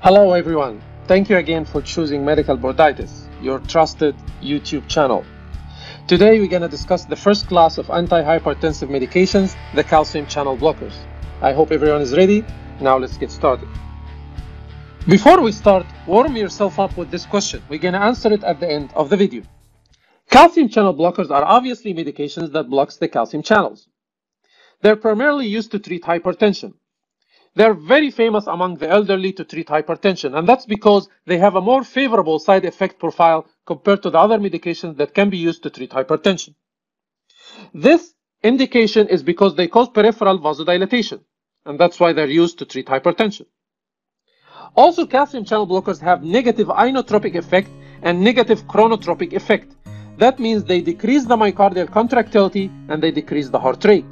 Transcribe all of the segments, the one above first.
Hello everyone, thank you again for choosing Medical Boarditis, your trusted YouTube channel. Today we're going to discuss the first class of antihypertensive medications, the calcium channel blockers. I hope everyone is ready. Now let's get started. Before we start, warm yourself up with this question. We're going to answer it at the end of the video. Calcium channel blockers are obviously medications that blocks the calcium channels. They're primarily used to treat hypertension. They're very famous among the elderly to treat hypertension, and that's because they have a more favorable side effect profile compared to the other medications that can be used to treat hypertension. This indication is because they cause peripheral vasodilatation, and that's why they're used to treat hypertension. Also, calcium channel blockers have negative inotropic effect and negative chronotropic effect. That means they decrease the myocardial contractility and they decrease the heart rate.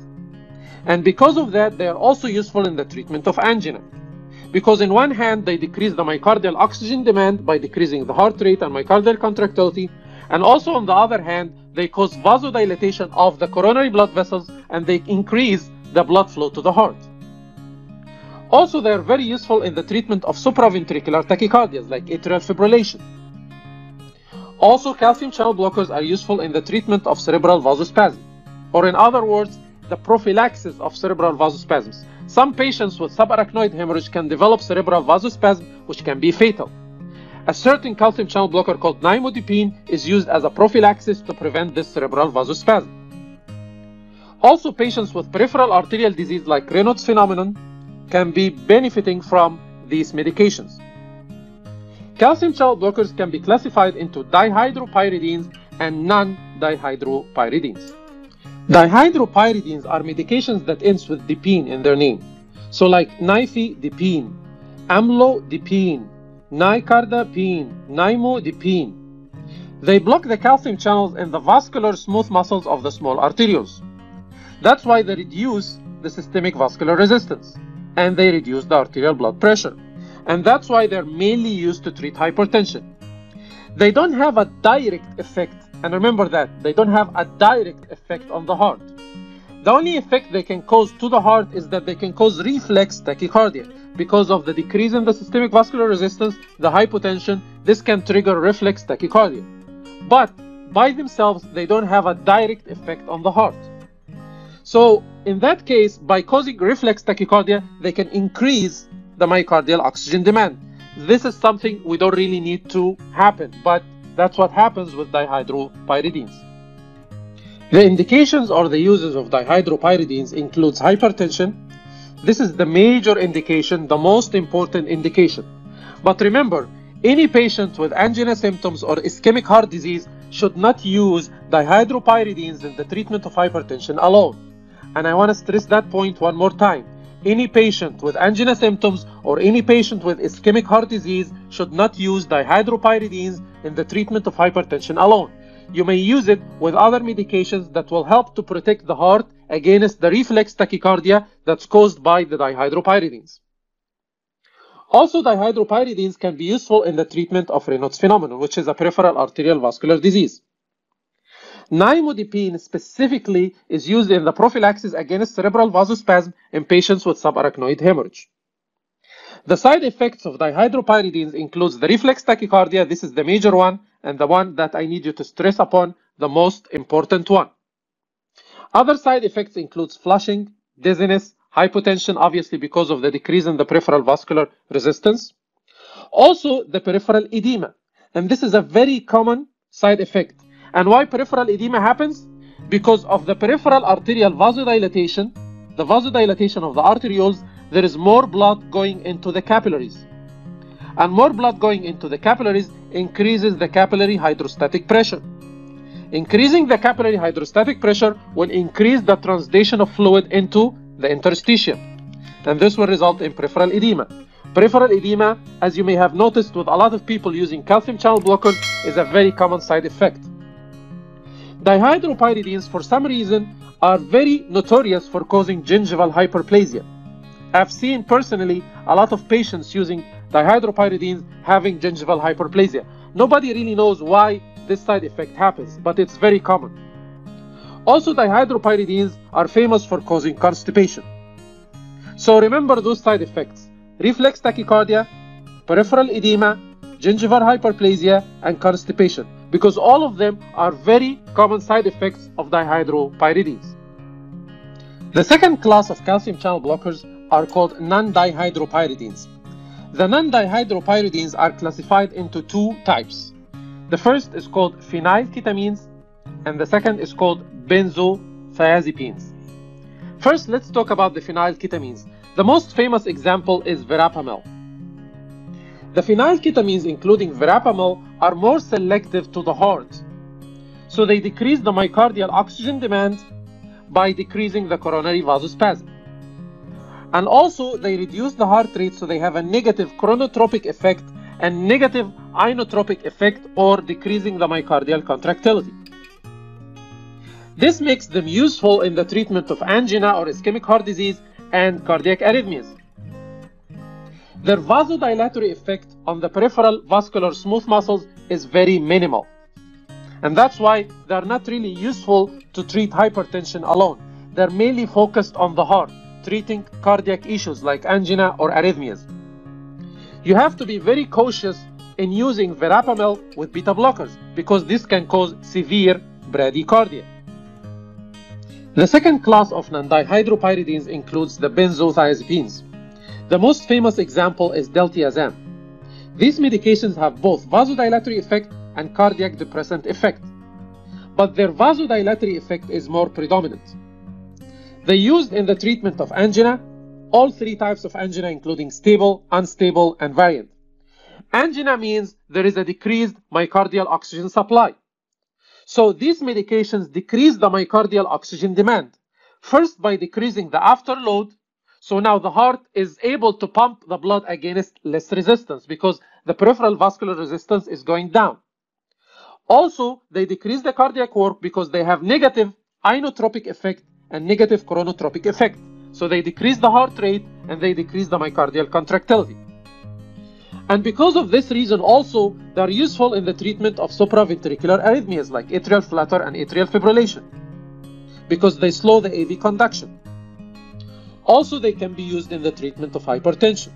And because of that, they are also useful in the treatment of angina. Because in one hand, they decrease the myocardial oxygen demand by decreasing the heart rate and myocardial contractility. And also on the other hand, they cause vasodilatation of the coronary blood vessels and they increase the blood flow to the heart. Also, they are very useful in the treatment of supraventricular tachycardias like atrial fibrillation. Also, calcium channel blockers are useful in the treatment of cerebral vasospasm, or in other words, the prophylaxis of cerebral vasospasms. Some patients with subarachnoid hemorrhage can develop cerebral vasospasm, which can be fatal. A certain calcium channel blocker called nimodipine is used as a prophylaxis to prevent this cerebral vasospasm. Also, patients with peripheral arterial disease like Raynaud's phenomenon can be benefiting from these medications. Calcium channel blockers can be classified into dihydropyridines and non-dihydropyridines. Dihydropyridines are medications that ends with dipine in their name. So like nifedipine, amlodipine, nicardipine, nimodipine. They block the calcium channels in the vascular smooth muscles of the small arterioles. That's why they reduce the systemic vascular resistance and they reduce the arterial blood pressure. And that's why they're mainly used to treat hypertension. They don't have a direct effect. And remember that, they don't have a direct effect on the heart. The only effect they can cause to the heart is that they can cause reflex tachycardia. Because of the decrease in the systemic vascular resistance, the hypotension, this can trigger reflex tachycardia. But by themselves, they don't have a direct effect on the heart. So in that case, by causing reflex tachycardia, they can increase the myocardial oxygen demand. This is something we don't really need to happen, but that's what happens with dihydropyridines. The indications or the uses of dihydropyridines includes hypertension. This is the major indication, the most important indication. But remember, any patient with angina symptoms or ischemic heart disease should not use dihydropyridines in the treatment of hypertension alone. And I want to stress that point one more time. Any patient with angina symptoms or any patient with ischemic heart disease should not use dihydropyridines in the treatment of hypertension alone. You may use it with other medications that will help to protect the heart against the reflex tachycardia that's caused by the dihydropyridines. Also, dihydropyridines can be useful in the treatment of Raynaud's phenomenon, which is a peripheral arterial vascular disease. Nimodipine specifically is used in the prophylaxis against cerebral vasospasm in patients with subarachnoid hemorrhage. The side effects of dihydropyridines includes the reflex tachycardia. This is the major one and the one that I need you to stress upon, the most important one. Other side effects includes flushing, dizziness, hypotension, obviously because of the decrease in the peripheral vascular resistance. Also the peripheral edema, and this is a very common side effect. And why peripheral edema happens? Because of the peripheral arterial vasodilatation, the vasodilatation of the arterioles, there is more blood going into the capillaries. And more blood going into the capillaries increases the capillary hydrostatic pressure. Increasing the capillary hydrostatic pressure will increase the translation of fluid into the interstitium. And this will result in peripheral edema. Peripheral edema, as you may have noticed with a lot of people using calcium channel blockers, is a very common side effect. Dihydropyridines, for some reason, are very notorious for causing gingival hyperplasia. I've seen personally a lot of patients using dihydropyridines having gingival hyperplasia. Nobody really knows why this side effect happens, but it's very common. Also, dihydropyridines are famous for causing constipation. So remember those side effects: reflex tachycardia, peripheral edema, gingival hyperplasia, and constipation, because all of them are very common side effects of dihydropyridines. The second class of calcium channel blockers are called non-dihydropyridines. The non-dihydropyridines are classified into two types. The first is called phenylketamines, and the second is called benzodiazepines. First, let's talk about the phenylketamines. The most famous example is verapamil. The phenylketamines, including verapamil, are more selective to the heart, so they decrease the myocardial oxygen demand by decreasing the coronary vasospasm. And also, they reduce the heart rate, so they have a negative chronotropic effect and negative inotropic effect, or decreasing the myocardial contractility. This makes them useful in the treatment of angina or ischemic heart disease and cardiac arrhythmias. Their vasodilatory effect on the peripheral vascular smooth muscles is very minimal. And that's why they're not really useful to treat hypertension alone. They're mainly focused on the heart, treating cardiac issues like angina or arrhythmias. You have to be very cautious in using verapamil with beta blockers, because this can cause severe bradycardia. The second class of non-dihydropyridines includes the benzodiazepines. The most famous example is diltiazem. These medications have both vasodilatory effect and cardiac depressant effect, but their vasodilatory effect is more predominant. They're used in the treatment of angina, all three types of angina, including stable, unstable, and variant. Angina means there is a decreased myocardial oxygen supply. So these medications decrease the myocardial oxygen demand, first by decreasing the afterload. So now the heart is able to pump the blood against less resistance, because the peripheral vascular resistance is going down. Also, they decrease the cardiac work because they have negative inotropic effect and negative chronotropic effect. So they decrease the heart rate and they decrease the myocardial contractility. And because of this reason also, they are useful in the treatment of supraventricular arrhythmias like atrial flutter and atrial fibrillation, because they slow the AV conduction. Also, they can be used in the treatment of hypertension.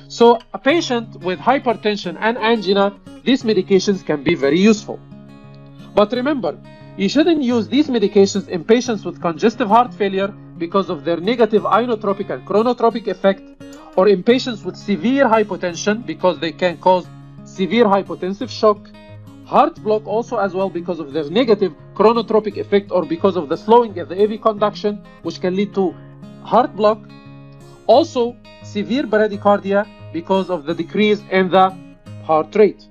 So a patient with hypertension and angina, these medications can be very useful. But remember, you shouldn't use these medications in patients with congestive heart failure because of their negative inotropic and chronotropic effect, or in patients with severe hypotension because they can cause severe hypotensive shock, heart block also as well because of their negative chronotropic effect, or because of the slowing of the AV conduction, which can lead to heart block. Also, severe bradycardia because of the decrease in the heart rate.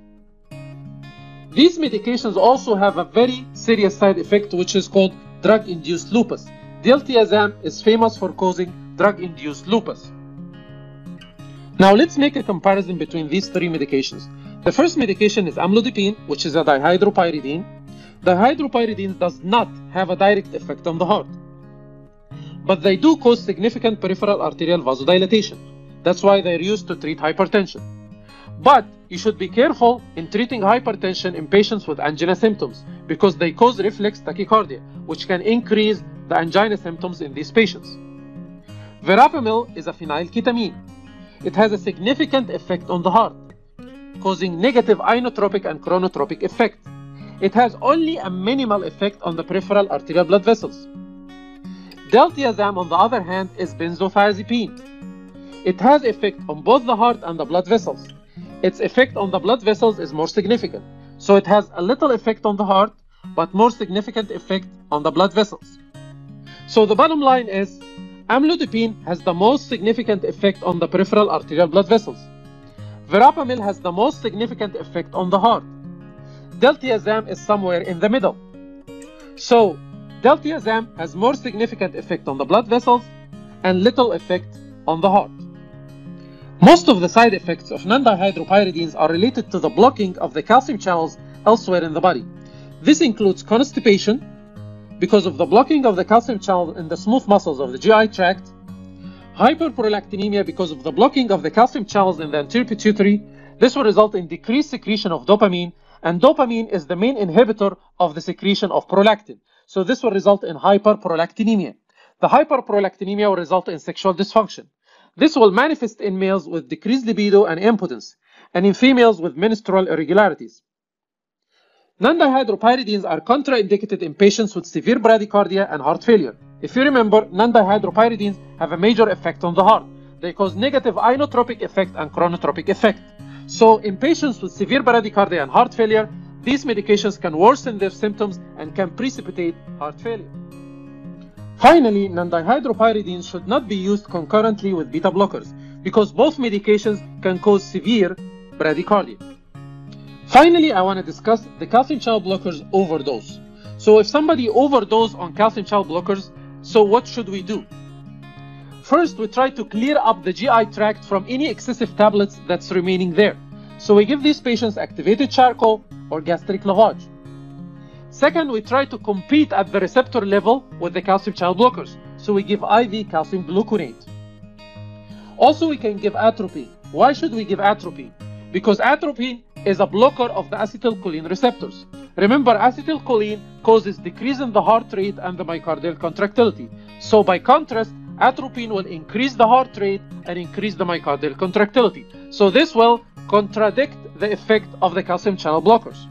These medications also have a very serious side effect, which is called drug-induced lupus. Diltiazem is famous for causing drug-induced lupus. Now let's make a comparison between these three medications. The first medication is amlodipine, which is a dihydropyridine. Dihydropyridine does not have a direct effect on the heart, but they do cause significant peripheral arterial vasodilatation. That's why they're used to treat hypertension. But you should be careful in treating hypertension in patients with angina symptoms, because they cause reflex tachycardia, which can increase the angina symptoms in these patients. Verapamil is a phenylketamine. It has a significant effect on the heart, causing negative inotropic and chronotropic effect. It has only a minimal effect on the peripheral arterial blood vessels. Diltiazem, on the other hand, is benzodiazepine. It has effect on both the heart and the blood vessels. Its effect on the blood vessels is more significant. So it has a little effect on the heart, but more significant effect on the blood vessels. So the bottom line is, amlodipine has the most significant effect on the peripheral arterial blood vessels. Verapamil has the most significant effect on the heart. Diltiazem is somewhere in the middle. So diltiazem has more significant effect on the blood vessels and little effect on the heart. Most of the side effects of non-dihydropyridines are related to the blocking of the calcium channels elsewhere in the body. This includes constipation, because of the blocking of the calcium channel in the smooth muscles of the GI tract, hyperprolactinemia because of the blocking of the calcium channels in the anterior pituitary. This will result in decreased secretion of dopamine, and dopamine is the main inhibitor of the secretion of prolactin. So this will result in hyperprolactinemia. The hyperprolactinemia will result in sexual dysfunction. This will manifest in males with decreased libido and impotence, and in females with menstrual irregularities. Nondihydropyridines are contraindicated in patients with severe bradycardia and heart failure. If you remember, nondihydropyridines have a major effect on the heart. They cause negative inotropic effect and chronotropic effect. So in patients with severe bradycardia and heart failure, these medications can worsen their symptoms and can precipitate heart failure. Finally, nondihydropyridines should not be used concurrently with beta blockers because both medications can cause severe bradycardia. Finally, I want to discuss the calcium channel blockers overdose. So if somebody overdose on calcium channel blockers, so what should we do? First, we try to clear up the GI tract from any excessive tablets that's remaining there. So we give these patients activated charcoal or gastric lavage. Second, we try to compete at the receptor level with the calcium channel blockers. So we give IV calcium gluconate. Also, we can give atropine. Why should we give atropine? Because atropine is a blocker of the acetylcholine receptors. Remember, acetylcholine causes decrease in the heart rate and the myocardial contractility. So by contrast, atropine will increase the heart rate and increase the myocardial contractility. So this will contradict the effect of the calcium channel blockers.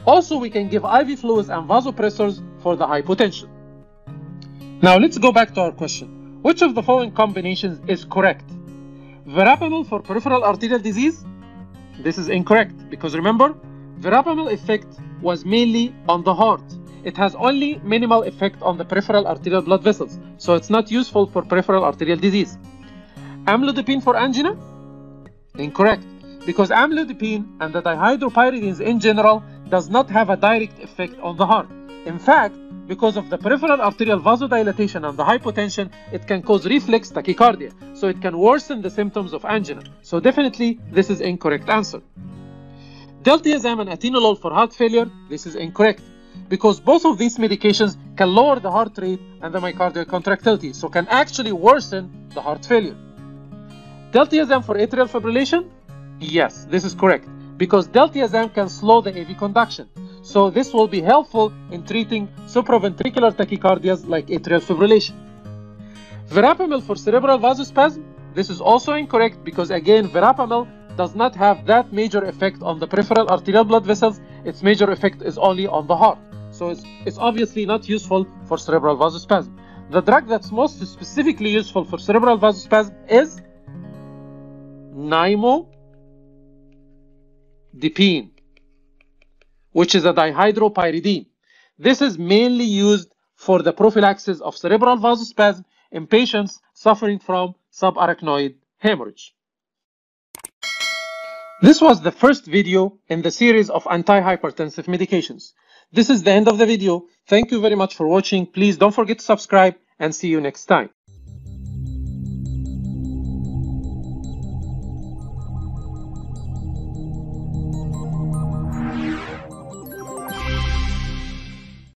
Also, we can give IV fluids and vasopressors for the hypotension. Now let's go back to our question. Which of the following combinations is correct? Verapamil for peripheral arterial disease? This is incorrect because remember, verapamil effect was mainly on the heart. It has only minimal effect on the peripheral arterial blood vessels, so it's not useful for peripheral arterial disease. Amlodipine for angina? Incorrect, because amlodipine and the dihydropyridines in general does not have a direct effect on the heart. In fact, because of the peripheral arterial vasodilatation and the hypotension, it can cause reflex tachycardia, so it can worsen the symptoms of angina. So definitely, this is incorrect answer. Diltiazem and atenolol for heart failure, this is incorrect, because both of these medications can lower the heart rate and the myocardial contractility, so can actually worsen the heart failure. Diltiazem for atrial fibrillation? Yes, this is correct, because diltiazem can slow the AV conduction. So this will be helpful in treating supraventricular tachycardias like atrial fibrillation. Verapamil for cerebral vasospasm? This is also incorrect because again, verapamil does not have that major effect on the peripheral arterial blood vessels. Its major effect is only on the heart. So it's obviously not useful for cerebral vasospasm. The drug that's most specifically useful for cerebral vasospasm is nimodipine, which is a dihydropyridine. This is mainly used for the prophylaxis of cerebral vasospasm in patients suffering from subarachnoid hemorrhage. This was the first video in the series of antihypertensive medications. This is the end of the video. Thank you very much for watching. Please don't forget to subscribe and see you next time.